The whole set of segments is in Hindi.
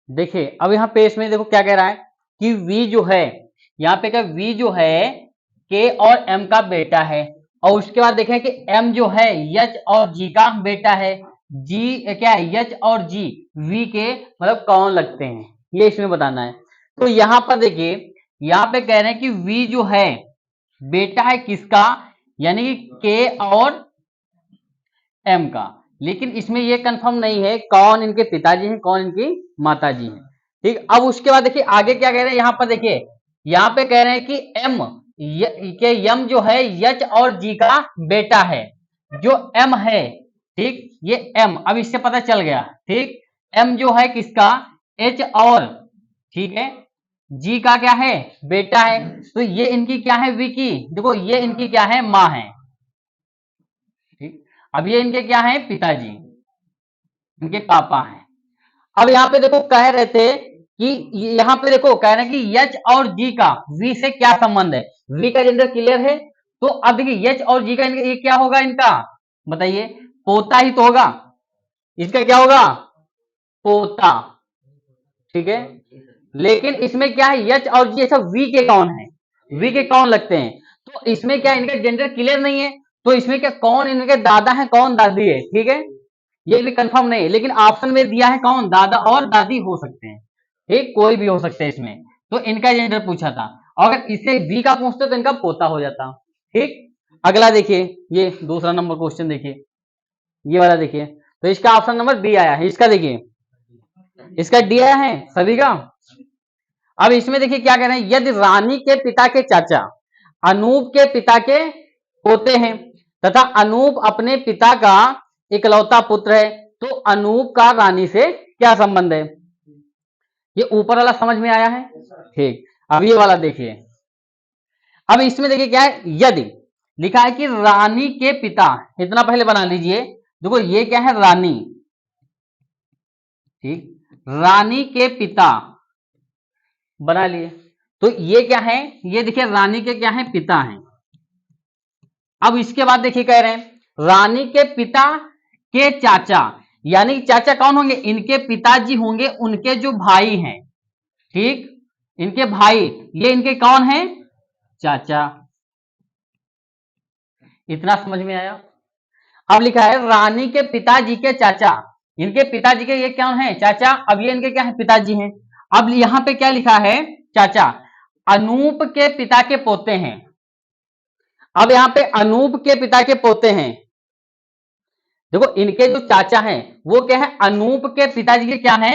देखिए अब यहाँ पे इसमें देखो क्या कह रहा है कि V जो है, यहाँ पे क्या V जो है K और M का बेटा है, और उसके बाद देखें कि M जो है H और G का बेटा है। G क्या है, H और G V के मतलब कौन लगते हैं, ये इसमें बताना है। तो यहाँ पर देखिए, यहाँ पे कह रहे हैं कि V जो है बेटा है किसका, यानी कि K और M का, लेकिन इसमें ये कंफर्म नहीं है कौन इनके पिताजी हैं कौन इनकी माताजी हैं। ठीक, अब उसके बाद देखिए आगे क्या कह रहे हैं, यहाँ पर देखिए, यहाँ पे कह रहे हैं कि M जो है H और G का बेटा है, जो M है, ठीक, ये M अब इससे पता चल गया, ठीक, M जो है किसका, H और, ठीक है, G का क्या है, बेटा है, तो ये इनकी क्या है, V की, देखो ये इनकी क्या है, माँ है, ठीक, अब ये इनके क्या है, पिताजी, इनके पापा हैं। अब यहाँ पे देखो कह रहे थे कि यहाँ पे देखो कह रहे हैं कि H और G का V से क्या संबंध है, V का जेंडर क्लियर है, तो अब देखिए H और G का ये क्या होगा, इनका बताइए, पोता ही तो होगा, इसका क्या होगा, पोता, ठीक है, लेकिन इसमें क्या है H और G, अच्छा V के कौन है, V के कौन लगते हैं, तो इसमें क्या इनका जेंडर क्लियर नहीं है, तो इसमें क्या कौन इनके दादा है कौन दादी है, ठीक है, ये भी कंफर्म नहीं है, लेकिन ऑप्शन में दिया है कौन, दादा और दादी हो सकते हैं, ठीक, कोई भी हो सकते हैं इसमें, तो इनका जेंडर पूछा था, अगर इसे बी का पूछते तो इनका पोता हो जाता, ठीक। अगला देखिए, ये दूसरा नंबर क्वेश्चन देखिए, ये वाला देखिए, तो इसका ऑप्शन नंबर बी आया है, इसका देखिए, इसका डी आया है सभी का। अब इसमें देखिए क्या कह रहे हैं, यदि रानी के पिता के चाचा अनूप के पिता के पोते हैं तथा अनूप अपने पिता का इकलौता पुत्र है, तो अनूप का रानी से क्या संबंध है, ये ऊपर वाला समझ में आया है, ठीक। अब ये वाला देखिए, अब इसमें देखिए क्या है, यदि लिखा है कि रानी के पिता, इतना पहले बना लीजिए, देखो ये क्या है, रानी, ठीक, रानी के पिता बना लिए, तो ये क्या है, ये देखिए रानी के क्या है, पिता हैं। अब इसके बाद देखिए कह रहे हैं रानी के पिता के चाचा, यानी चाचा कौन होंगे, इनके पिताजी होंगे, उनके जो भाई हैं, ठीक, इनके भाई, ये इनके कौन है, चाचा, इतना समझ में आया। अब लिखा है रानी के पिताजी के चाचा, इनके पिताजी के ये क्या है, चाचा, अब ये इनके क्या है, पिताजी हैं। अब यहां पे क्या लिखा है, चाचा, अनूप के पिता के पोते हैं, अब यहां पे अनूप के पिता के पोते हैं, देखो इनके जो चाचा हैं वो क्या है, अनूप के पिताजी के क्या है,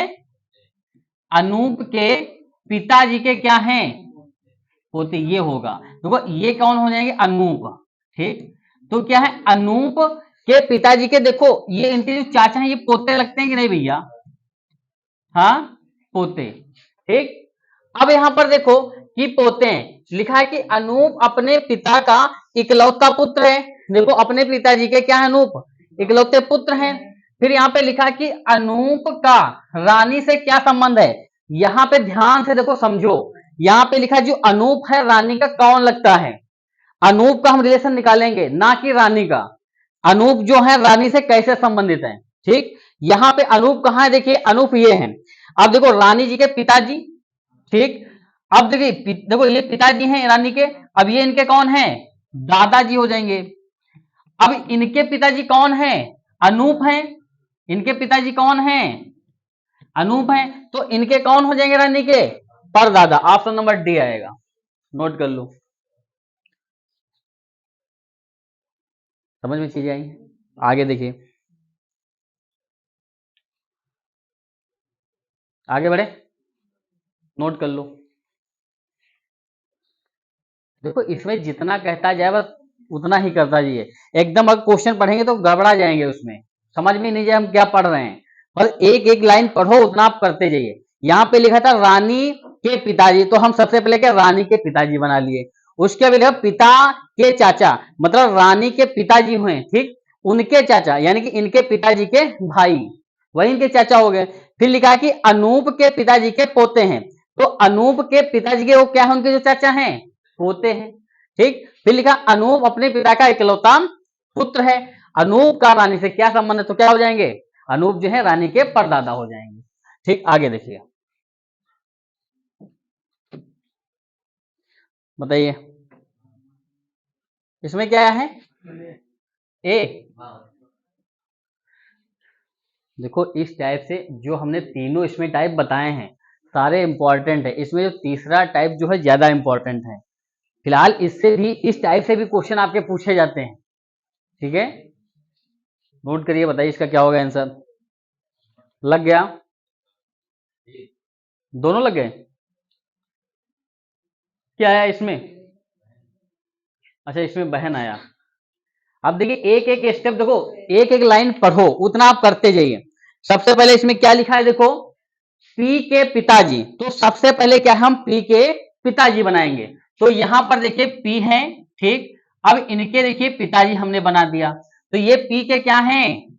अनूप के पिताजी के क्या हैं, पोते, ये होगा, देखो ये कौन हो जाएंगे, अनूप, ठीक, तो क्या है, अनूप के पिताजी के, देखो ये इनके जो चाचा हैं ये पोते लगते हैं कि नहीं भैया, हाँ पोते, ठीक। अब यहां पर देखो कि पोते हैं, लिखा है कि अनूप अपने पिता का इकलौता पुत्र है, देखो अपने पिताजी के क्या है, अनूप इकलौते पुत्र हैं। फिर यहाँ पे लिखा कि अनूप का रानी से क्या संबंध है, यहाँ पे ध्यान से देखो समझो, यहाँ पे लिखा जो अनूप है रानी का कौन लगता है, अनूप का हम रिलेशन निकालेंगे ना कि रानी का, अनूप जो है रानी से कैसे संबंधित है, ठीक। यहाँ पे अनूप कहाँ है, देखिए अनूप ये है, अब देखो रानी जी के पिताजी, ठीक, अब देखिए देखो ये पिताजी हैं रानी के, अब ये इनके कौन है, दादाजी हो जाएंगे। अब इनके पिताजी कौन है, अनूप हैं, इनके पिताजी कौन हैं, अनूप हैं, तो इनके कौन हो जाएंगे रानी के, परदादा, ऑप्शन नंबर डी आएगा, नोट कर लो, समझ में चीजें आई। आगे देखिए, आगे बढ़े, नोट कर लो, देखो इसमें जितना कहता जाए बस उतना ही करता जाइए, एकदम अगर क्वेश्चन पढ़ेंगे तो गड़बड़ा जाएंगे, उसमें समझ में नहीं जाए हम क्या पढ़ रहे हैं, बस एक एक लाइन पढ़ो, उतना आप करते जाइए। यहाँ पे लिखा था रानी के पिताजी, तो हम सबसे पहले क्या रानी के पिताजी बना लिए, उसके बाद लिखा पिता के चाचा, मतलब रानी के पिताजी हुए, ठीक, उनके चाचा यानी कि इनके पिताजी के भाई, वही इनके चाचा हो गए। फिर लिखा है कि अनूप के पिताजी के पोते हैं, तो अनूप के पिताजी के वो क्या है, उनके जो चाचा हैं पोते हैं, ठीक। फिर लिखा अनूप अपने पिता का इकलौता पुत्र है, अनूप का रानी से क्या संबंध है, तो क्या हो जाएंगे, अनूप जो है रानी के परदादा हो जाएंगे। ठीक, आगे देखिए, बताइए इसमें क्या है, ए। देखो इस टाइप से जो हमने तीनों इसमें टाइप बताए हैं सारे इंपॉर्टेंट है, इसमें जो तीसरा टाइप जो है ज्यादा इंपॉर्टेंट है। फिलहाल इससे भी, इस टाइप से भी क्वेश्चन आपके पूछे जाते हैं। ठीक है, नोट करिए, बताइए इसका क्या होगा आंसर। लग गया, दोनों लग गए। क्या आया इसमें, अच्छा इसमें बहन आया। अब देखिए एक एक स्टेप, देखो एक एक लाइन पढ़ो, उतना आप करते जाइए। सबसे पहले इसमें क्या लिखा है, देखो पी के पिताजी, तो सबसे पहले क्या हम पी के पिताजी बनाएंगे। तो यहां पर देखिए पी है, ठीक। अब इनके देखिए पिताजी हमने बना दिया, तो ये पी के क्या हैं,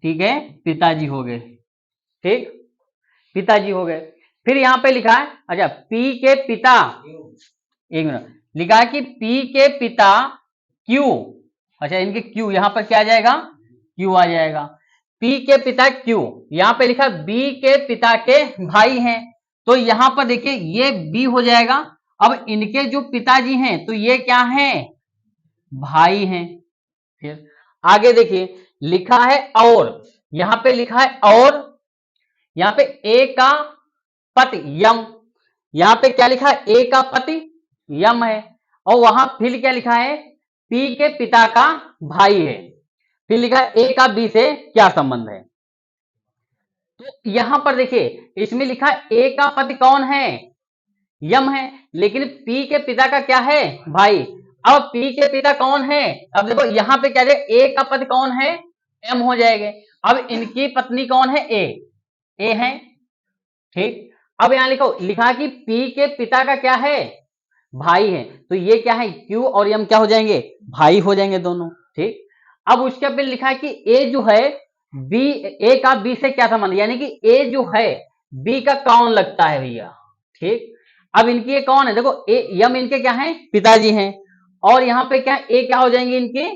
ठीक है, पिताजी हो गए। ठीक, पिताजी हो गए। फिर यहां पे लिखा है, अच्छा पी के पिता, एक मिनट, लिखा है कि पी के पिता क्यू, अच्छा इनके क्यू यहां पर क्या आ जाएगा, क्यू आ जाएगा। पी के पिता क्यू, यहां पे लिखा बी के पिता के भाई हैं, तो यहां पर देखिए ये बी हो जाएगा। अब इनके जो पिताजी हैं तो ये क्या हैं, भाई हैं। फिर आगे देखिए लिखा है और, यहां पे लिखा है और, यहां पे ए का पति यम, यहां पे क्या लिखा है, ए का पति यम है। और वहां फिर क्या लिखा है, पी के पिता का भाई है। फिर लिखा है ए का बी से क्या संबंध है। तो यहां पर देखिए इसमें लिखा है ए का पति कौन है, यम है, लेकिन पी के पिता का क्या है, भाई। अब पी के पिता कौन है, अब देखो यहां पे क्या है, ए का पति कौन है, एम हो जाएंगे। अब इनकी पत्नी कौन है, ए है। ठीक, अब यहां लिखो, लिखा कि पी के पिता का क्या है, भाई है, तो ये क्या है, क्यू और एम क्या हो जाएंगे, भाई हो जाएंगे दोनों। ठीक, अब उसके फिर लिखा है कि ए जो है बी, ए का बी से क्या संबंध, यानी कि ए जो है बी का कौन लगता है भैया। ठीक, अब इनकी ये कौन है, देखो ए यम इनके क्या है, पिताजी हैं, और यहां पे क्या ए क्या हो जाएंगे, इनकी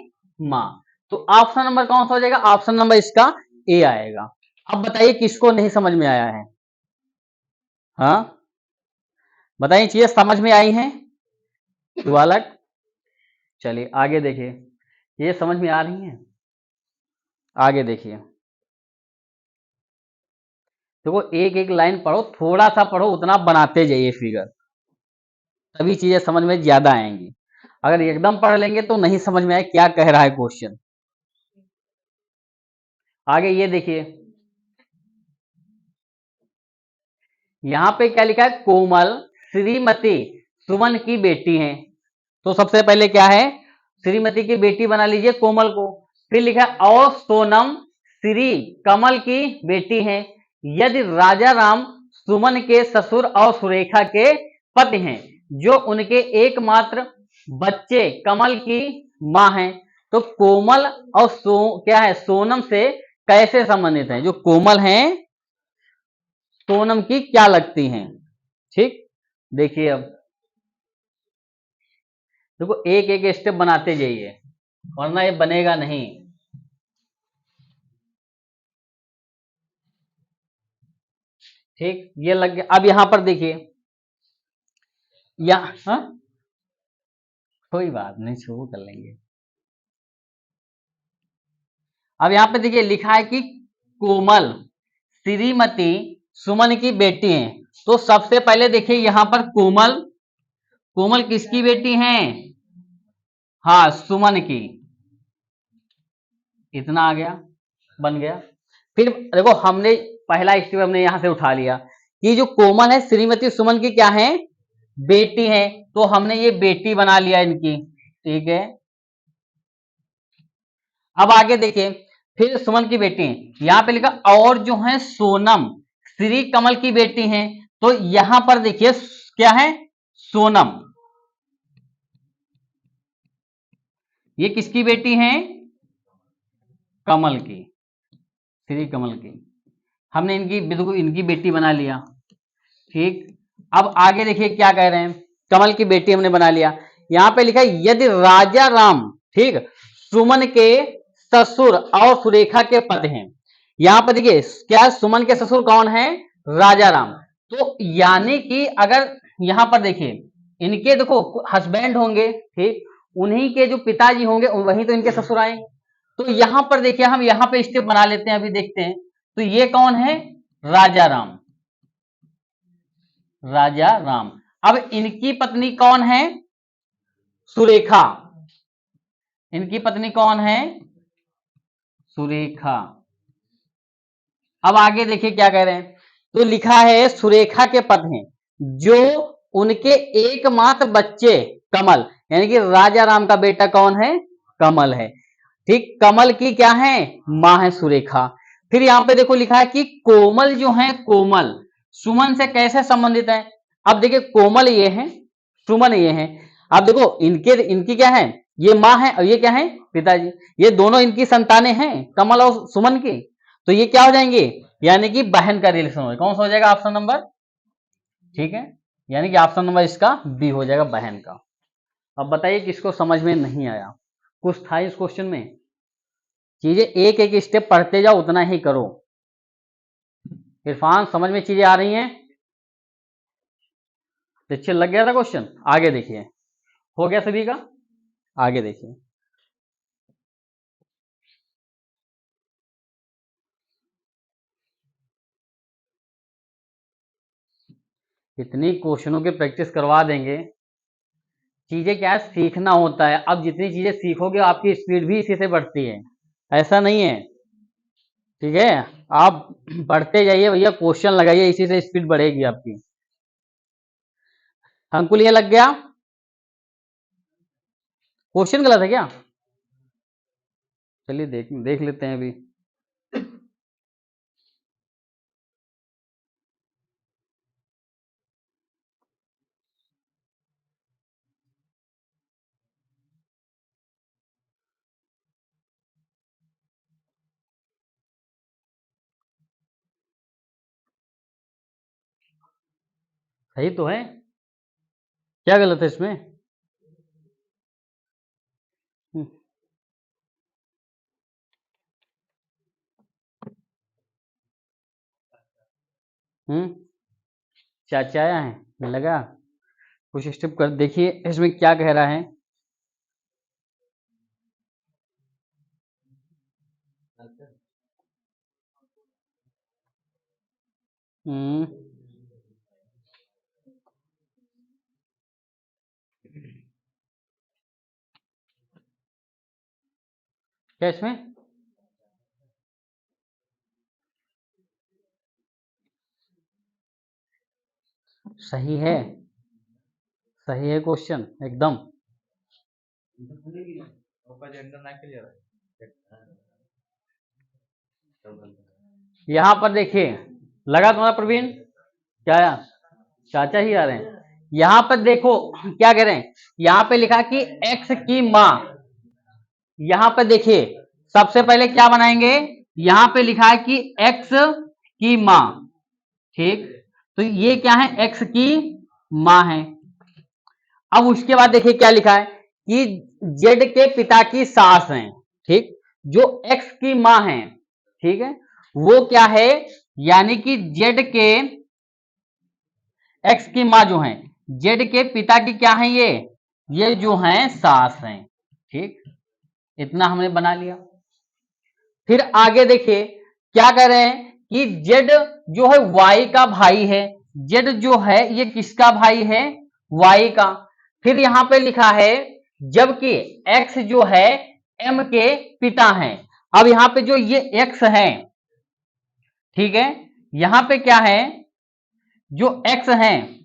मां। तो ऑप्शन नंबर कौन सा हो जाएगा, ऑप्शन नंबर इसका ए आएगा। अब बताइए किसको नहीं समझ में आया है, हाँ बताइए, चीजें समझ में आई हैं बालक। चलिए आगे देखिए, ये समझ में आ रही है, आगे देखिए। देखो एक एक लाइन पढ़ो, थोड़ा सा पढ़ो, उतना बनाते जाइए फिगर, तभी चीजें समझ में ज्यादा आएंगी। अगर एकदम पढ़ लेंगे तो नहीं समझ में आए क्या कह रहा है क्वेश्चन। आगे ये देखिए, यहां पे क्या लिखा है, कोमल श्रीमती सुमन की बेटी हैं। तो सबसे पहले क्या है, श्रीमती की बेटी बना लीजिए कोमल को। फिर लिखा है और सोनम श्री कमल की बेटी हैं। यदि राजा राम सुमन के ससुर और सुरेखा के पति हैं, जो उनके एकमात्र बच्चे कमल की मां हैं, तो कोमल और क्या है, सोनम से कैसे संबंधित हैं, जो कोमल हैं सोनम की क्या लगती हैं। ठीक, देखिए अब देखो एक एक स्टेप बनाते जाइए, वरना ये बनेगा नहीं। ठीक, ये लग गया। अब यहां पर देखिए, हाँ कोई बात नहीं, शुरू कर लेंगे। अब यहां पे देखिए लिखा है कि कोमल श्रीमती सुमन की बेटी हैं। तो सबसे पहले देखिए यहां पर कोमल, कोमल किसकी बेटी हैं, हाँ सुमन की, इतना आ गया, बन गया। फिर देखो हमने पहला स्टेप हमने यहां से उठा लिया कि जो कोमल है श्रीमती सुमन की क्या है, बेटी है, तो हमने ये बेटी बना लिया इनकी। ठीक है, अब आगे देखिए, फिर सुमन की बेटी है, यहां पे लिखा और जो है सोनम श्री कमल की बेटी हैं। तो यहां पर देखिए क्या है, सोनम, ये किसकी बेटी हैं, कमल की, श्री कमल की। हमने इनकी बिल्कुल इनकी बेटी बना लिया। ठीक, अब आगे देखिए क्या कह रहे हैं, कमल की बेटी हमने बना लिया। यहां पे लिखा है यदि राजा राम, ठीक, सुमन के ससुर और सुरेखा के पति हैं। यहां पर देखिए क्या सुमन के ससुर कौन है, राजा राम। तो यानी कि अगर यहां पर देखिए इनके देखो हस्बैंड होंगे, ठीक, उन्हीं के जो पिताजी होंगे वही तो इनके ससुर आएंगे। तो यहां पर देखिए हम यहां पे स्टेप बना लेते हैं, अभी देखते हैं। तो ये कौन है, राजा राम, राजा राम। अब इनकी पत्नी कौन है, सुरेखा। इनकी पत्नी कौन है, सुरेखा। अब आगे देखिए क्या कह रहे हैं, तो लिखा है सुरेखा के पति हैं जो उनके एकमात्र बच्चे कमल, यानी कि राजा राम का बेटा कौन है, कमल है। ठीक, कमल की क्या है, मां है सुरेखा। फिर यहां पे देखो लिखा है कि कोमल जो है, कोमल सुमन से कैसे संबंधित है। अब देखिए कोमल ये है, सुमन ये है। अब देखो इनके इनकी क्या है, ये मां है और ये क्या है, पिताजी। ये दोनों इनकी संतानें हैं, कमल और सुमन की। तो ये क्या हो जाएंगे, यानी कि बहन का रिलेशन हो, कौन सा हो जाएगा, ऑप्शन नंबर, ठीक है, यानी कि ऑप्शन नंबर इसका बी हो जाएगा, बहन का। अब बताइए किसको समझ में नहीं आया, कुछ था इस क्वेश्चन में। चीजें एक एक स्टेप पढ़ते जाओ, उतना ही करो। इरफान समझ में चीजें आ रही हैं, अच्छे लग गया था क्वेश्चन। आगे देखिए, हो गया सभी का, आगे देखिए। इतनी क्वेश्चनों की प्रैक्टिस करवा देंगे। चीजें क्या है, सीखना होता है। अब जितनी चीजें सीखोगे आपकी स्पीड भी इसी से बढ़ती है, ऐसा नहीं है, ठीक है। आप पढ़ते जाइए भैया, क्वेश्चन लगाइए, इसी से स्पीड बढ़ेगी आपकी। अंकुल ये लग गया, क्वेश्चन गलत है क्या, चलिए देख देख लेते हैं अभी। सही तो है, क्या गलत है इसमें। हम्म हम्म, चाचा आया है लगा, कुछ स्टेप कर देखिए इसमें क्या कह रहा है। हम्म, क्या इसमें, सही है, सही है क्वेश्चन एकदम। यहां पर देखिए, लगा तुम्हारा प्रवीण, क्या आया, चाचा ही आ रहे हैं। यहां पर देखो क्या कह रहे हैं, यहां पे लिखा कि एक्स की मां। यहां पर देखिए सबसे पहले क्या बनाएंगे, यहां पे लिखा है कि एक्स की मां, ठीक, तो ये क्या है, एक्स की मां है। अब उसके बाद देखिए क्या लिखा है कि जेड के पिता की सास हैं, ठीक, जो एक्स की मां है, ठीक है, वो क्या है, यानी कि जेड के, एक्स की मां जो है, जेड के पिता की क्या है, ये जो है सास हैं, ठीक, इतना हमने बना लिया। फिर आगे देखिए क्या कह रहे हैं कि जेड जो है वाई का भाई है, जेड जो है ये किसका भाई है, वाई का। फिर यहां पे लिखा है जबकि एक्स जो है एम के पिता हैं। अब यहां पे जो ये एक्स है, ठीक है, यहां पे क्या है, जो एक्स है,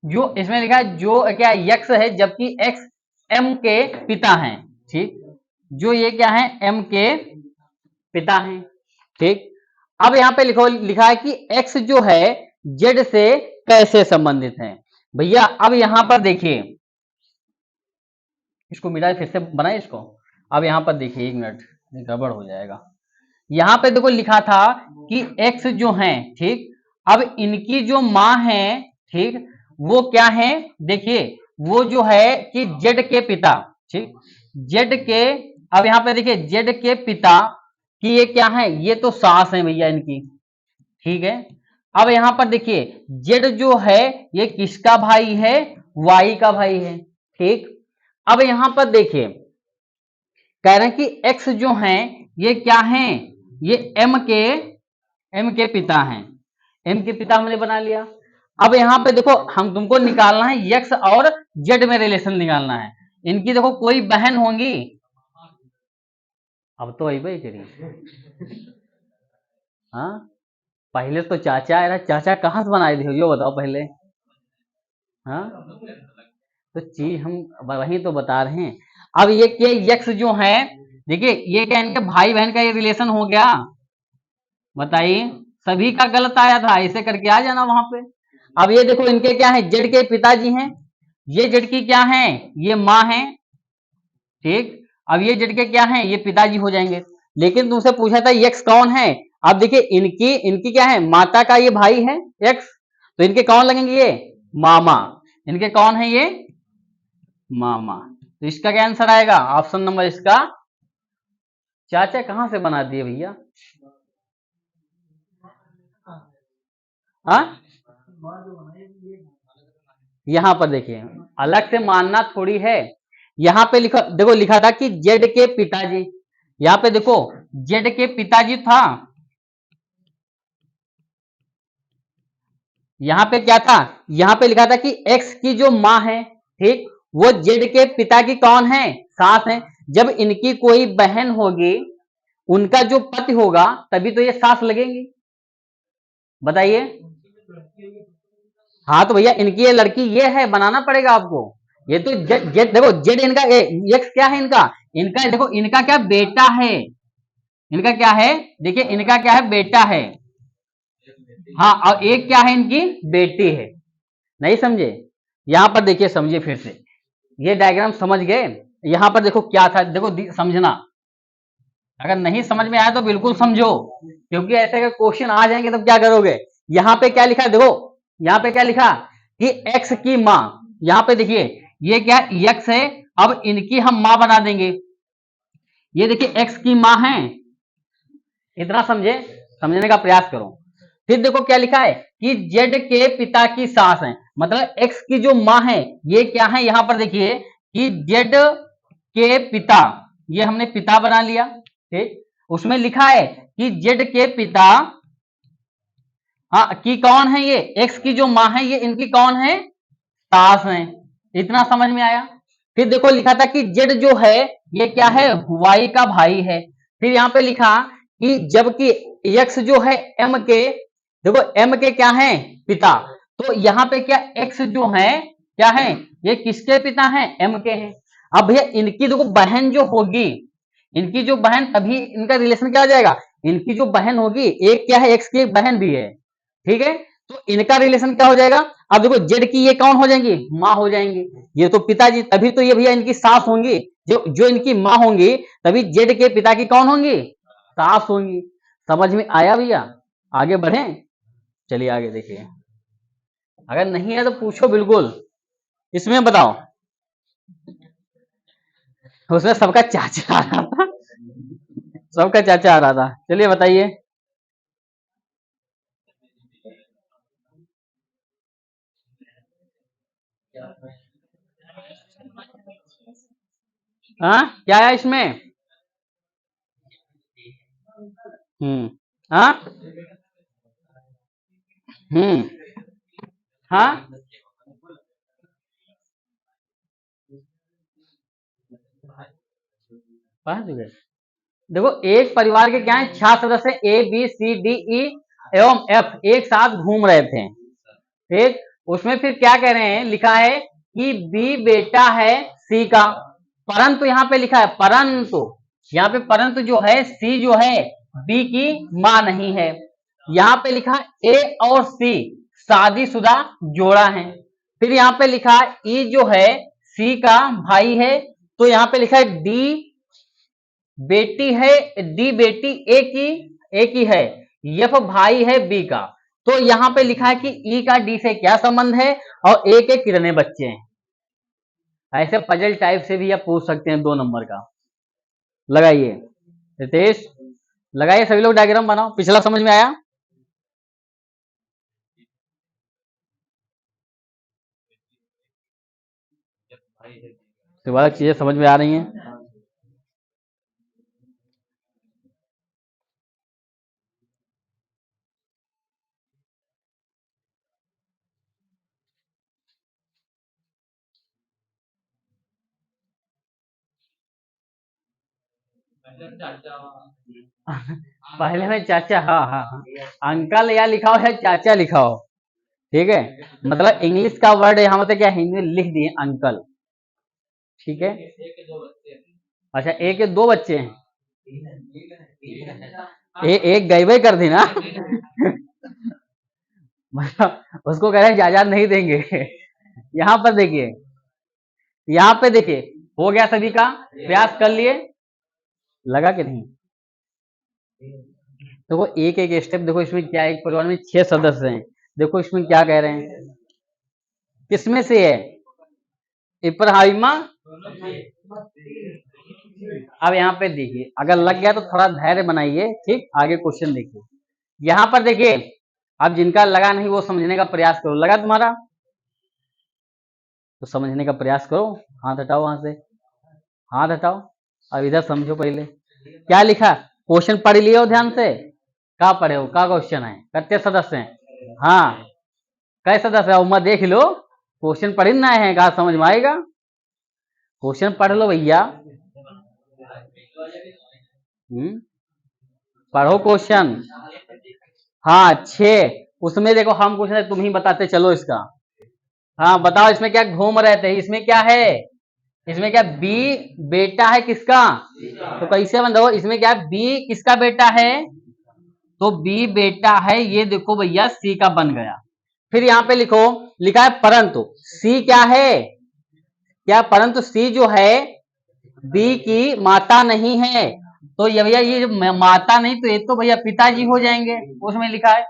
जो इसमें लिखा है जो क्या यक्स है, जबकि एक्स एम के पिता हैं, ठीक, जो ये क्या है, एम के पिता हैं, ठीक। अब यहां पे लिखा है कि एक्स जो है जेड से कैसे संबंधित है। भैया अब यहां पर देखिए, इसको मिटाए फिर से बनाए इसको। अब यहां पर देखिए, एक मिनट, गड़बड़ हो जाएगा। यहां पे देखो लिखा था कि एक्स जो है, ठीक, अब इनकी जो मां है, ठीक, वो क्या है, देखिए वो जो है कि जेड के पिता, ठीक, जेड के, अब यहां पे देखिए जेड के पिता की ये क्या है, ये तो सास है भैया इनकी, ठीक है। अब यहां पर देखिए जेड जो है ये किसका भाई है, वाई का भाई है, ठीक। अब यहां पर देखिए कह रहे हैं कि एक्स जो है ये क्या है, ये एम के पिता हैं, एम के पिता हमने बना लिया। अब यहां पे देखो हम तुमको निकालना है यक्स और जेड में रिलेशन निकालना है, इनकी देखो कोई बहन होंगी, अब तो वही भाई करिए, हाँ, पहले तो चाचा era, चाचा कहाँ से बनाए थे यो बताओ पहले, हाँ, तो चीज हम वही तो बता रहे हैं। अब ये क्या यक्स जो है, देखिए ये क्या इनके भाई बहन का ये रिलेशन हो गया, बताइए, सभी का गलत आया था, ऐसे करके आ जाना वहां पे। अब ये देखो इनके क्या है, जेड के पिताजी हैं, ये जेड की क्या है, ये माँ है, ठीक। अब ये जेड के क्या है, ये पिताजी हो जाएंगे। लेकिन तुमसे पूछा था यक्स कौन है, अब देखिए इनकी इनकी क्या है, माता का ये भाई है यक्स, तो इनके कौन लगेंगे, ये मामा, इनके कौन है, ये मामा। तो इसका क्या आंसर आएगा, ऑप्शन नंबर इसका, चाचा कहां से बना दिए भैया, हाँ, यहां पर देखिए अलग से मानना थोड़ी है, यहां पे लिखा देखो, लिखा था कि जेड के पिताजी, यहां पे देखो जेड के पिताजी था, यहां पे क्या था, यहां पे लिखा था कि एक्स की जो मां है, ठीक, वो जेड के पिता की कौन है, सास है। जब इनकी कोई बहन होगी, उनका जो पति होगा, तभी तो ये सास लगेंगी, बताइए। हाँ तो भैया इनकी ये लड़की ये है, बनाना पड़ेगा आपको, ये तो जेड जेड देखो, जेड इनका एक्स क्या है, इनका इनका देखो इनका क्या बेटा है, इनका क्या है, देखिए इनका क्या है, बेटा है, हाँ, और एक क्या है, इनकी बेटी है, नहीं समझे। यहां पर देखिए समझिए फिर से, ये डायग्राम समझ गए, यहां पर देखो क्या था, देखो समझना, अगर नहीं समझ में आया तो बिल्कुल समझो, क्योंकि ऐसे अगर क्वेश्चन आ जाएंगे तो क्या करोगे। यहां पे क्या लिखा है, देखो यहां पे क्या लिखा कि एक्स की मां, यहां पे देखिए ये क्या एक्स है, अब इनकी हम मां बना देंगे, ये देखिए एक्स की मां है, इतना समझे, समझने का प्रयास करो। फिर देखो क्या लिखा है कि जेड के पिता की सास है, मतलब एक्स की जो मां है ये क्या है, यहां पर देखिए कि जेड के पिता, ये हमने पिता बना लिया, ठीक, उसमें लिखा है कि जेड के पिता, हाँ, की कौन है, ये एक्स की जो मां है ये इनकी कौन है, सास है, इतना समझ में आया। फिर देखो लिखा था कि जेड जो है ये क्या है, वाई का भाई है। फिर यहां पे लिखा कि जबकि एक्स जो है एम के, देखो एम के क्या है, पिता, तो यहां पे क्या एक्स जो है क्या है, ये किसके पिता हैं, एम के हैं। अब भैया इनकी देखो बहन जो होगी, इनकी जो बहन, तभी इनका रिलेशन क्या हो जाएगा, इनकी जो बहन होगी, एक क्या है, एक्स की एक बहन भी है, ठीक है, तो इनका रिलेशन क्या हो जाएगा। अब देखो जेड की ये कौन हो जाएंगी, माँ हो जाएंगी, ये तो पिताजी, तभी तो ये भैया इनकी सास होंगी, जो जो इनकी माँ होंगी, तभी जेड के पिता की कौन होंगी, सास होंगी। समझ में आया भैया, आगे बढ़े, चलिए आगे देखिए, अगर नहीं है तो पूछो बिल्कुल, इसमें बताओ, उसमें सबका चाचा आ रहा था, सबका चाचा आ रहा था, चलिए बताइए। हाँ क्या है इसमें, हम्म, हाँ, हम्म, हाँ, पढ़ चुके। देखो एक परिवार के क्या है, 6 सदस्य A B C D E एवं एफ एक साथ घूम रहे थे, ठीक, उसमें फिर क्या कह रहे हैं, लिखा है कि बी बेटा है सी का, परंतु यहां पे लिखा है, परंतु यहाँ पे परंतु जो है सी जो है बी की मां नहीं है। यहाँ पे लिखा ए और सी शादीशुदा जोड़ा है। फिर यहाँ पे लिखा ई जो है सी का भाई है, तो यहाँ पे लिखा है डी बेटी है, डी बेटी ए की है, एफ भाई है बी का। तो यहाँ पे लिखा है कि ई का डी से क्या संबंध है और ए के कितने बच्चे हैं। ऐसे पजल टाइप से भी आप पूछ सकते हैं 2 नंबर का। लगाइए रितेश, लगाइए सभी लोग, डायग्राम बनाओ। पिछला समझ में आया? दोबारा चीजें समझ में आ रही हैं? पहले में चाचा, हाँ हाँ हाँ, अंकल या लिखा हो या चाचा लिखा हो, ठीक है। मतलब इंग्लिश का वर्ड यहाँ मतलब क्या, हिंदी में लिख दिए अंकल, ठीक है। अच्छा, एक के 2 बच्चे हैं, एक गईबे कर दी ना। मतलब उसको कह रहे हैं इजाजत नहीं देंगे। यहाँ पर देखिए, यहाँ पे देखिए, हो गया सभी का, प्रयास कर लिए, लगा कि नहीं? देखो एक एक स्टेप देखो, इसमें क्या है, एक परिवार में 6 सदस्य हैं। देखो इसमें क्या कह रहे हैं, किसमें से है, इब्राहिमा। अब यहाँ पे देखिए, अगर लग गया तो थोड़ा धैर्य बनाइए, ठीक। आगे क्वेश्चन देखिए, यहाँ पर देखिए, अब जिनका लगा नहीं वो समझने का प्रयास करो। लगा तुम्हारा तो समझने का प्रयास करो। हाथ हटाओ वहां से, हाथ हटाओ। अब इधर समझो पहले क्या लिखा, क्वेश्चन पढ़ लियो ध्यान से। क्या पढ़े हो, क्या क्वेश्चन है, कितने सदस्य हैं, हाँ कई सदस्य है, उम्र देख लो, क्वेश्चन पढ़ ना है, कहा समझ में आएगा। क्वेश्चन पढ़ लो भैया। पढ़ो क्वेश्चन। हाँ 6, उसमें देखो हम कुछ नहीं, तुम ही बताते चलो इसका। हाँ बताओ इसमें क्या घूम रहे थे, इसमें क्या है, इसमें क्या बी बेटा है किसका, तो कैसे बताओ इसमें क्या बी किसका बेटा है, तो बी बेटा है, ये देखो भैया सी का बन गया। फिर यहाँ पे लिखो, लिखा है परंतु सी क्या है, क्या परंतु सी जो है बी की माता नहीं है। तो ये भैया ये माता नहीं, तो ये तो भैया पिताजी हो जाएंगे, उसमें लिखा है।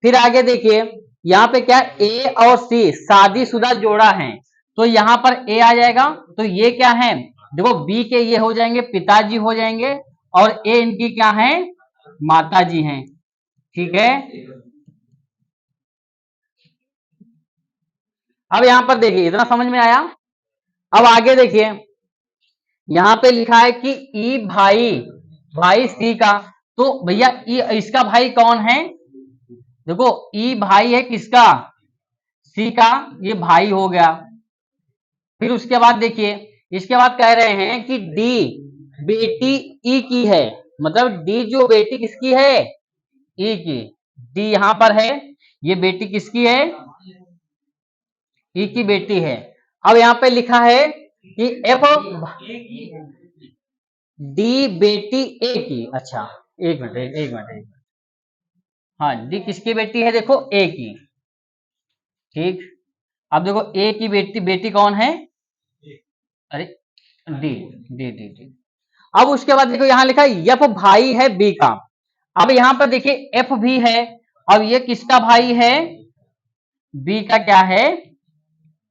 फिर आगे देखिए, यहाँ पे क्या ए और सी शादीशुदा जोड़ा है, तो यहाँ पर ए आ जाएगा, तो ये क्या है, देखो बी के ये हो जाएंगे पिताजी हो जाएंगे, और ए इनकी क्या है, माता जी हैं, ठीक है। अब यहाँ पर देखिए, इतना समझ में आया। अब आगे देखिए, यहाँ पे लिखा है कि ई भाई, भाई सी का, तो भैया ई इसका भाई कौन है, देखो ई भाई है किसका, सी का, ये भाई हो गया। फिर उसके बाद देखिए, इसके बाद कह रहे हैं कि डी बेटी ई की है, मतलब डी जो बेटी किसकी है, ई की, डी यहां पर है, ये बेटी किसकी है, ई की बेटी है। अब यहाँ पे लिखा है कि एफ डी बेटी ए की, अच्छा एक मिनट एक मिनट एक मिनट, हाँ डी किसकी बेटी है, देखो ए की, ठीक। अब देखो ए की बेटी, बेटी कौन है, अरे डी, डी डी डी। अब उसके बाद देखो यहां लिखा है एफ भाई है बी का। अब यहां पर देखिए एफ भी है, अब ये किसका भाई है, बी का क्या है,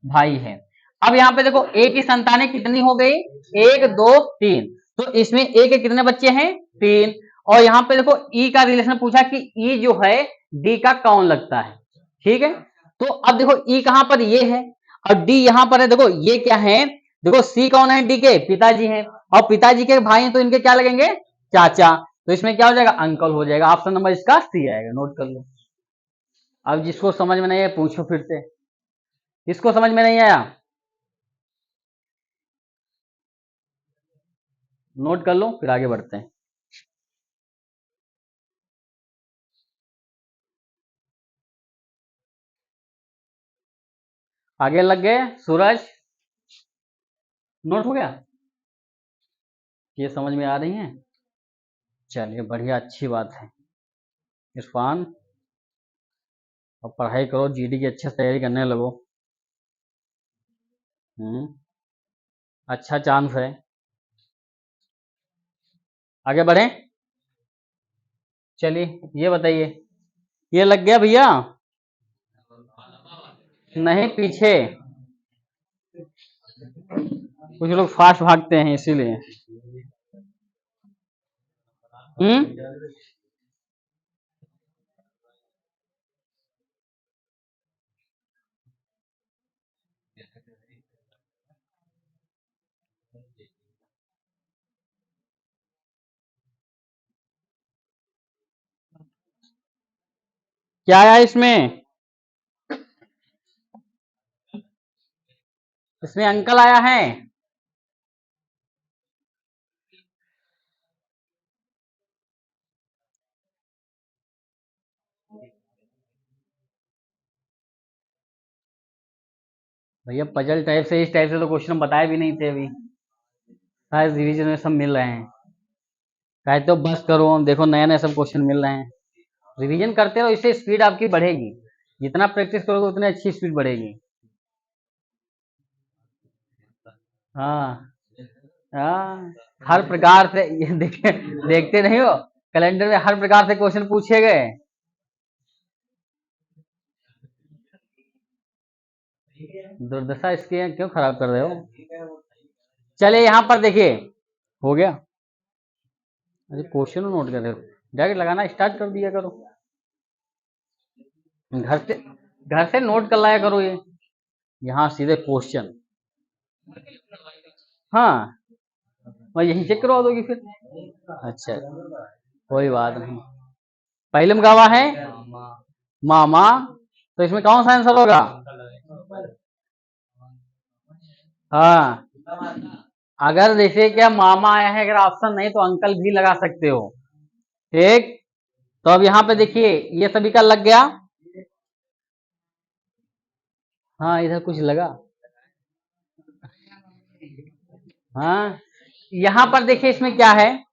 भाई है। अब यहाँ पे देखो ए की संतानें कितनी हो गई, 1 2 3, तो इसमें ए के कितने बच्चे हैं, 3। और यहाँ पे देखो ई का रिलेशन पूछा कि ई जो है डी का कौन लगता है, ठीक है। तो अब देखो ई कहां पर, ये है, और डी यहां पर है, देखो ये क्या है, देखो सी कौन है, डी के पिताजी हैं, और पिताजी के भाई हैं, तो इनके क्या लगेंगे, चाचा। तो इसमें क्या हो जाएगा, अंकल हो जाएगा। ऑप्शन नंबर इसका सी आएगा, नोट कर लो। अब जिसको समझ में नहीं है पूछो फिर से, किसको समझ में नहीं आया, नोट कर लो, फिर आगे बढ़ते हैं। आगे लग गए सूरज, नोट हो गया, ये समझ में आ रही है, चलिए बढ़िया, अच्छी बात है। इरफान, अब पढ़ाई करो, जीडी की अच्छे से तैयारी करने लगो। अच्छा चांस है, आगे बढ़े। चलिए ये बताइए, ये लग गया भैया? नहीं, पीछे कुछ लोग फास्ट भागते हैं इसीलिए। क्या आया इसमें? इसमें अंकल आया है। भैया पजल टाइप से, इस टाइप से तो क्वेश्चन बताए भी नहीं थे अभी, शायद रिवीजन में सब मिल रहे हैं। चाहे तो बस करो, देखो नया नया सब क्वेश्चन मिल रहे हैं। रिवीजन करते रहो, इससे स्पीड आपकी बढ़ेगी। जितना प्रैक्टिस करोगे उतनी अच्छी स्पीड बढ़ेगी। हाँ हाँ, हर प्रकार से ये देखते नहीं हो कैलेंडर में हर प्रकार से क्वेश्चन पूछे गए। दुर्दशा इसकी है, क्यों खराब कर रहे हो? चले यहाँ पर देखिए, हो गया। अरे क्वेश्चन नोट कर रहे हो, डायरेक्ट लगाना स्टार्ट कर दिया करो। घर से नोट कर लाया करो ये, यहाँ सीधे क्वेश्चन। हाँ, मैं यही चेक करवा दोगी फिर। अच्छा, कोई बात नहीं। पहले में गवा है मामा, तो इसमें कौन सा आंसर होगा? हाँ, अगर जैसे क्या मामा आया है, अगर ऑप्शन नहीं तो अंकल भी लगा सकते हो। ठीक, तो अब यहाँ पे देखिए ये सभी का लग गया। हाँ, इधर कुछ लगा। हाँ, यहाँ पर देखिए इसमें क्या है,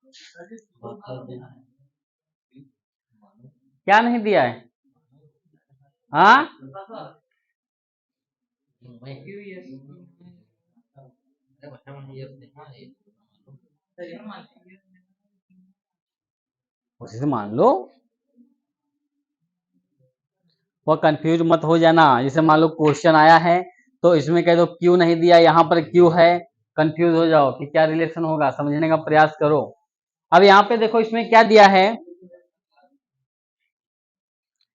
क्या नहीं दिया है? हाँ, उसी से मान लो। वो कंफ्यूज मत हो जाना, जैसे मान लो क्वेश्चन आया है तो इसमें कह दो क्यों नहीं दिया, यहाँ पर क्यों है, कंफ्यूज हो जाओ कि क्या रिलेशन होगा, समझने का प्रयास करो। अब यहाँ पे देखो इसमें क्या दिया है,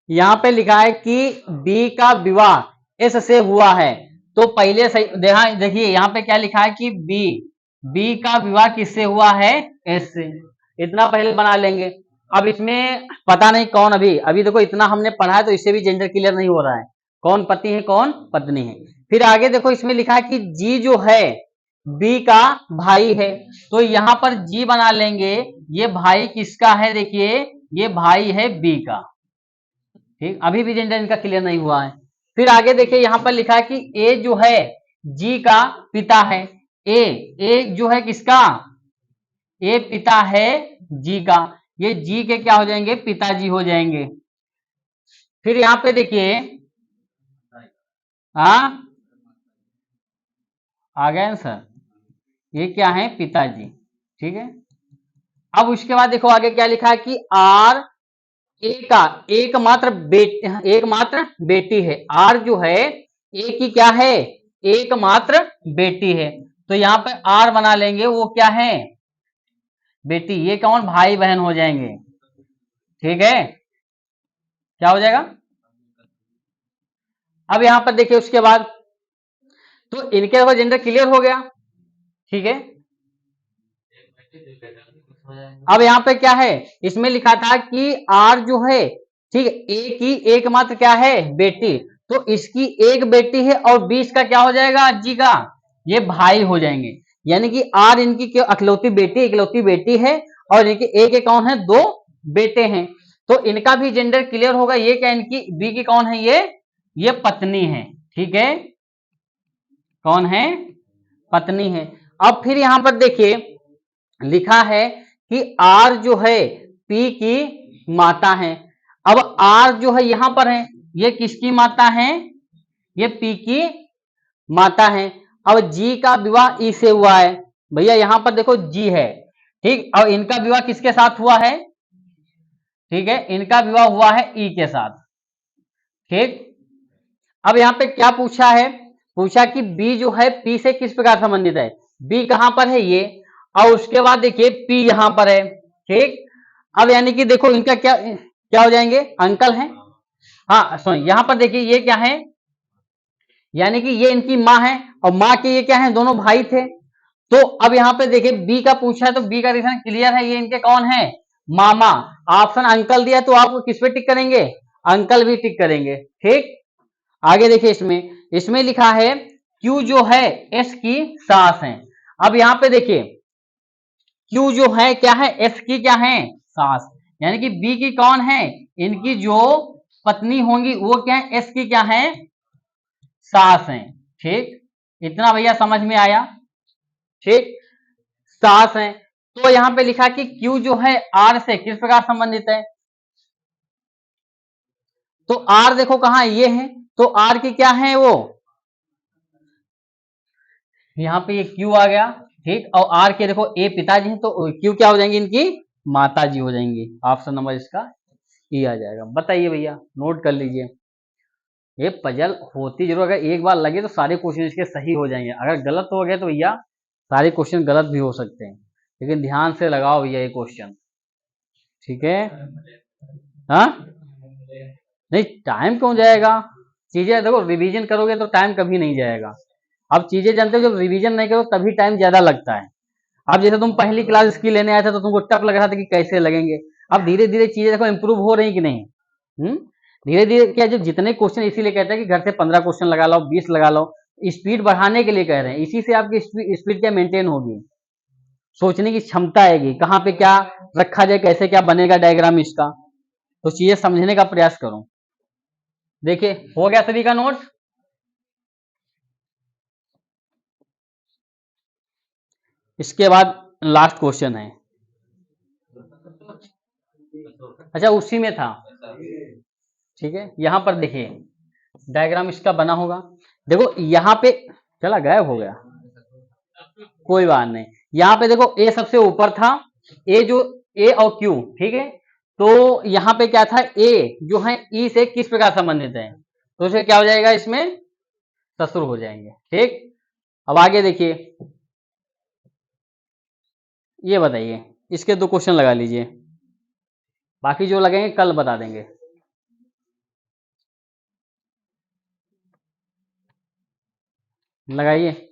यहाँ पे लिखा है कि बी का विवाह एस से हुआ है। तो पहले सही देखिए यहाँ पे क्या लिखा है कि बी का विवाह किससे हुआ है? एस से। इतना पहले बना लेंगे। अब इसमें पता नहीं कौन, अभी अभी देखो इतना हमने पढ़ा है तो इससे भी जेंडर क्लियर नहीं हो रहा है, कौन पति है कौन पत्नी है। फिर आगे देखो इसमें लिखा है कि जी जो है बी का भाई है, तो यहाँ पर जी बना लेंगे। ये भाई किसका है? देखिए ये भाई है बी का। ठीक, अभी भी जेंडर इनका क्लियर नहीं हुआ है। फिर आगे देखिए यहाँ पर लिखा है कि ए जो है जी का पिता है। ए जो है किसका? ए पिता है जी का, ये जी के क्या हो जाएंगे? पिताजी हो जाएंगे। फिर यहाँ पे देखिए, हाँ आ गया आंसर, ये क्या है? पिताजी। ठीक है, अब उसके बाद देखो आगे क्या लिखा है कि आर ए का एकमात्र बेटी है। आर जो है ए की क्या है? एकमात्र बेटी है, तो यहाँ पे आर बना लेंगे, वो क्या है? बेटी। ये कौन? भाई बहन हो जाएंगे। ठीक है, क्या हो जाएगा? अब यहां पर देखिए उसके बाद, तो इनके अगर जेंडर क्लियर हो गया। ठीक है, अब यहाँ पे क्या है, इसमें लिखा था कि आर जो है, ठीक है, ए की एकमात्र क्या है? बेटी, तो इसकी एक बेटी है और 20 का क्या हो जाएगा? जी का, ये भाई हो जाएंगे। यानी कि आर इनकी क्यों इकलौती बेटी है, और इनके ए के कौन है? 2 बेटे हैं, तो इनका भी जेंडर क्लियर होगा। ये क्या इनकी बी की कौन है? ये पत्नी है। ठीक है, कौन है? पत्नी है। अब फिर यहां पर देखिए लिखा है कि आर जो है पी की माता है। अब आर जो है यहां पर है, ये किसकी माता है? ये पी की माता है। अब जी का विवाह ई से हुआ है। भैया यहां पर देखो जी है, ठीक, और इनका विवाह किसके साथ हुआ है? ठीक है, इनका विवाह हुआ है ई के साथ। ठीक, अब यहां पे क्या पूछा है, पूछा कि बी जो है पी से किस प्रकार संबंधित है। बी कहां पर है ये, और उसके बाद देखिए पी यहां पर है। ठीक, अब यानी कि देखो इनका क्या क्या हो जाएंगे, अंकल हैं। हाँ सुन, यहां पर देखिए ये क्या है, यानी कि ये इनकी माँ है और माँ के ये क्या है, दोनों भाई थे। तो अब यहाँ पे देखिए बी का पूछा है तो बी का रीजन क्लियर है, ये इनके कौन है, मामा। ऑप्शन अंकल दिया तो आप किस पे टिक करेंगे, अंकल भी टिक करेंगे। ठीक, आगे देखिए इसमें, इसमें लिखा है क्यू जो है एस की सास है। अब यहाँ पे देखिए क्यू जो है क्या है, एस की क्या है, सास। यानी कि बी की कौन है, इनकी जो पत्नी होंगी वो क्या है, एस की क्या है, सास है। ठीक, इतना भैया समझ में आया। ठीक, सास है। तो यहां पे लिखा कि क्यू जो है आर से किस प्रकार संबंधित है, तो आर देखो कहां ये है, तो आर की क्या है वो, यहां पे ये क्यू आ गया। ठीक, और आर के देखो ए पिताजी हैं, तो क्यू क्या हो जाएंगी, इनकी माता जी हो जाएंगी। ऑप्शन नंबर इसका ई आ जाएगा। बताइए भैया, नोट कर लीजिए। ये पजल होती जरूर, अगर एक बार लगे तो सारे क्वेश्चन इसके सही हो जाएंगे, अगर गलत हो गए तो भैया सारे क्वेश्चन गलत भी हो सकते हैं, लेकिन ध्यान से लगाओ भैया ये क्वेश्चन। ठीक है, हाँ नहीं टाइम क्यों जाएगा, चीजें देखो रिवीजन करोगे तो टाइम कभी नहीं जाएगा। अब चीजें जानते हो, जब रिवीजन नहीं करो तभी टाइम ज्यादा लगता है। अब जैसे तुम पहली क्लास इसकी लेने आए थे तो तुमको टफ लग रहा था कि कैसे लगेंगे, अब धीरे धीरे चीजें देखो इंप्रूव हो रही कि नहीं। धीरे धीरे क्या, जो जितने क्वेश्चन इसीलिए कहते हैं कि घर से 15 क्वेश्चन लगा लो, 20 लगा लो, स्पीड बढ़ाने के लिए कह रहे हैं, इसी से आपकी स्पीड क्या मेंटेन होगी, सोचने की क्षमता आएगी, कहाँ पे क्या रखा जाए, कैसे क्या बनेगा डायग्राम इसका, तो चीजें समझने का प्रयास करो। देखिए हो गया सभी का नोट्स। इसके बाद लास्ट क्वेश्चन है, अच्छा उसी में था। ठीक है, यहां पर देखिए डायग्राम इसका बना होगा, देखो यहाँ पे चला गायब हो गया, कोई बात नहीं। यहाँ पे देखो ए सबसे ऊपर था, ए जो ए और क्यू, ठीक है, तो यहाँ पे क्या था, ए जो है ई से किस प्रकार संबंधित है, तो उसे क्या हो जाएगा, इसमें ससुर हो जाएंगे। ठीक, अब आगे देखिए, ये बताइए, इसके 2 क्वेश्चन लगा लीजिए, बाकी जो लगेंगे कल बता देंगे। लगाइए।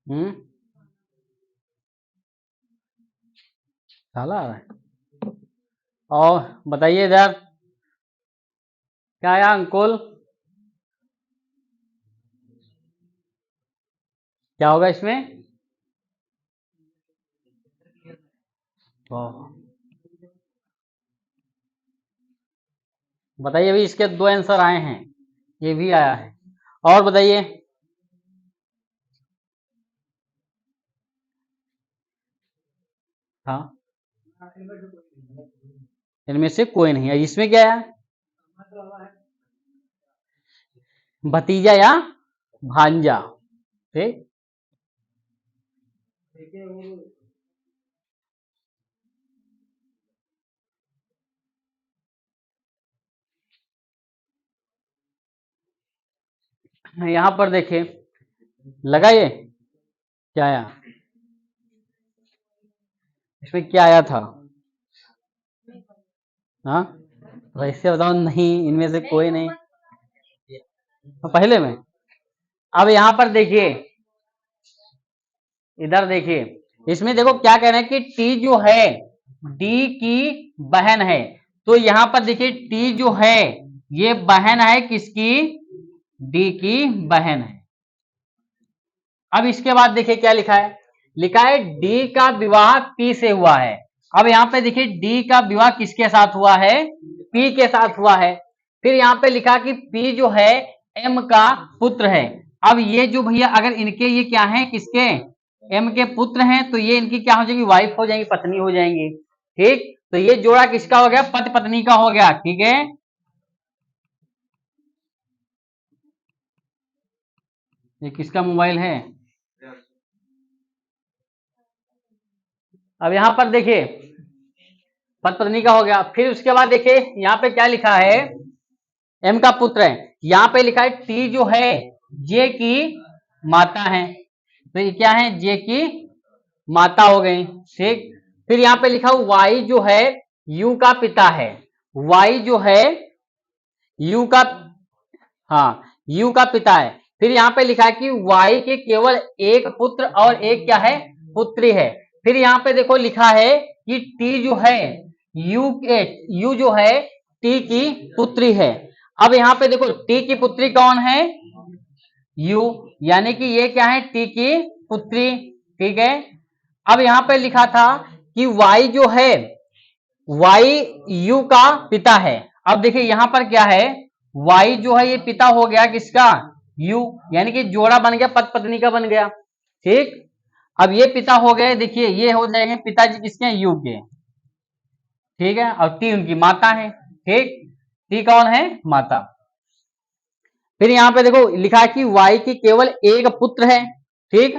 हम्म, साला और बताइए इधर क्या आया अंकुल, क्या होगा इसमें, बताइए। अभी इसके 2 आंसर आए हैं, ये भी आया है, और बताइए। हाँ, इनमें से कोई नहीं है, इसमें क्या है, भतीजा या भांजा। ठीक, यहां पर देखिए, लगाइए क्या आया, इसमें क्या आया था, हाँ वैसे बताओ, नहीं इनमें से कोई नहीं। तो पहले में। अब यहां पर देखिए, इधर देखिए, इसमें देखो क्या कह रहे हैं कि टी जो है डी की बहन है। तो यहां पर देखिए टी जो है ये बहन है किसकी, डी की बहन है। अब इसके बाद देखिए क्या लिखा है, लिखा है डी का विवाह पी से हुआ है। अब यहाँ पे देखिए डी का विवाह किसके साथ हुआ है, पी के साथ हुआ है। फिर यहाँ पे लिखा कि पी जो है एम का पुत्र है। अब ये जो भैया अगर इनके ये क्या है, किसके, एम के पुत्र हैं, तो ये इनकी क्या हो जाएगी, वाइफ हो जाएंगी, पत्नी हो जाएंगी। ठीक, तो ये जोड़ा किसका हो गया, पति पत्नी का हो गया। ठीक है, ये किसका मोबाइल है। अब यहां पर देखिए पति पत्नी का हो गया। फिर उसके बाद देखिए यहाँ पे क्या लिखा है, एम का पुत्र है। यहाँ पे लिखा है टी जो है जे की माता है। तो ये क्या है, जे की माता हो गई। ठीक, फिर यहाँ पे लिखा वाई जो है यू का पिता है। वाई जो है यू का, हाँ, यू का पिता है। फिर यहाँ पे लिखा है कि वाई के केवल एक पुत्र और एक क्या है, पुत्री है। फिर यहाँ पे देखो लिखा है कि टी जो है यू जो है टी की पुत्री है। अब यहाँ पे देखो टी की पुत्री कौन है, यू, यानी कि ये क्या है, टी की पुत्री। ठीक है, अब यहाँ पे लिखा था कि वाई जो है वाई यू का पिता है। अब देखिए यहां पर क्या है, वाई जो है ये पिता हो गया किसका, यू, यानी कि जोड़ा बन गया, पति पत्नी का बन गया। ठीक, अब ये पिता हो गए, देखिए ये हो जाएंगे पिताजी किसके, यू के। ठीक है, और टी उनकी माता है। ठीक, टी कौन है, माता। फिर यहाँ पे देखो लिखा है कि वाई की केवल एक पुत्र है। ठीक,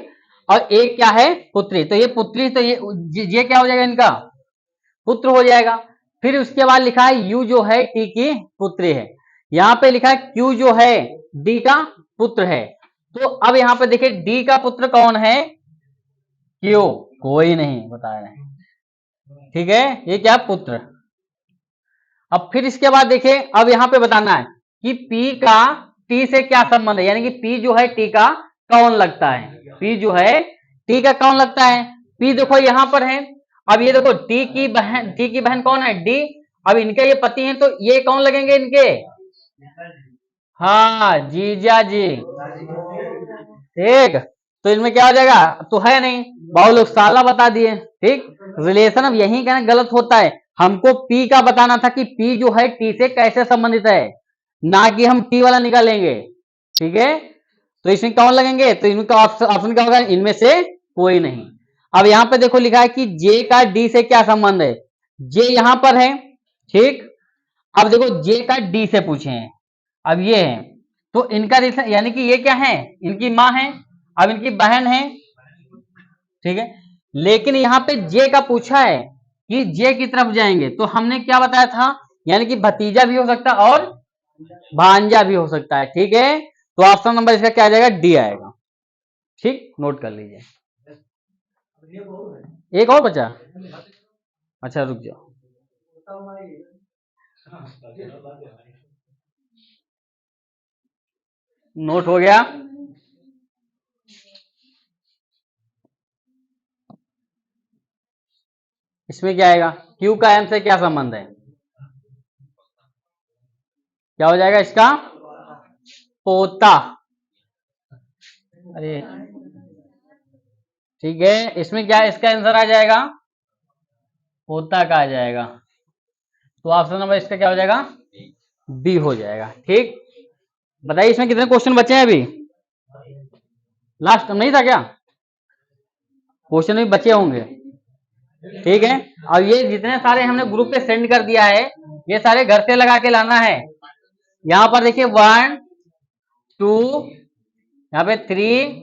और एक क्या है, पुत्री। तो ये पुत्री, तो ये क्या हो जाएगा, इनका पुत्र हो जाएगा। फिर उसके बाद लिखा है यू जो है टी की पुत्री है। यहाँ पे लिखा है क्यू जो है डी का पुत्र है। तो अब यहाँ पे देखिए डी का पुत्र कौन है, क्यू, कोई नहीं बता रहे। ठीक है, ये क्या पुत्र। अब फिर इसके बाद देखिए अब यहाँ पे बताना है कि पी का टी से क्या संबंध है, यानी कि पी जो है टी का कौन लगता है, पी जो है टी का कौन लगता है। पी देखो यहां पर है। अब ये देखो टी की बहन कौन है, डी। अब इनके ये पति हैं, तो ये कौन लगेंगे इनके, हाँ, जीजा जी। ठीक, तो इनमें क्या हो जाएगा, तो है नहीं, बहुत लोग साला बता दिए। ठीक, रिलेशन अब यही कहना गलत होता है। हमको पी का बताना था कि पी जो है टी से कैसे संबंधित है, ना कि हम टी वाला निकालेंगे। ठीक है, तो इसमें कौन लगेंगे, तो इनका ऑप्शन क्या होगा, इनमें से कोई नहीं। अब यहां पे देखो लिखा है कि जे का डी से क्या संबंध है, जे यहां पर है। ठीक, अब देखो जे का डी से पूछे हैं, अब ये है, तो इनका रिलेशन, यानी कि ये क्या है, इनकी माँ है, अब इनकी बहन है। ठीक है, लेकिन यहाँ पे जे का पूछा है कि जे की तरफ जाएंगे, तो हमने क्या बताया था, यानी कि भतीजा भी हो सकता है और भांजा भी हो सकता है। ठीक है, तो ऑप्शन नंबर इसका क्या आ जाएगा, डी आएगा। ठीक, नोट कर लीजिए। एक और बचा, अच्छा रुक जाओ। नोट हो गया। इसमें क्या आएगा, क्यू का एम से क्या संबंध है, क्या हो जाएगा इसका, पोता। अरे ठीक है, इसमें क्या है, इसका आंसर आ जाएगा, पोता का आ जाएगा। तो ऑप्शन नंबर इसका क्या हो जाएगा, बी हो जाएगा। ठीक, बताइए इसमें कितने क्वेश्चन बचे हैं अभी, लास्ट नहीं था क्या, क्वेश्चन भी बचे होंगे। ठीक है, और ये जितने सारे हमने ग्रुप पे सेंड कर दिया है, ये सारे घर से लगा के लाना है। यहां पर देखिए 1 2, यहाँ पे 3,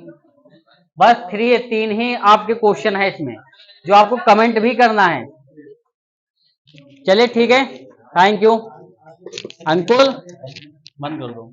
बस 3 3 ही आपके क्वेश्चन है इसमें, जो आपको कमेंट भी करना है। चलिए ठीक है, थैंक यू। अंकुल बंद कर दो।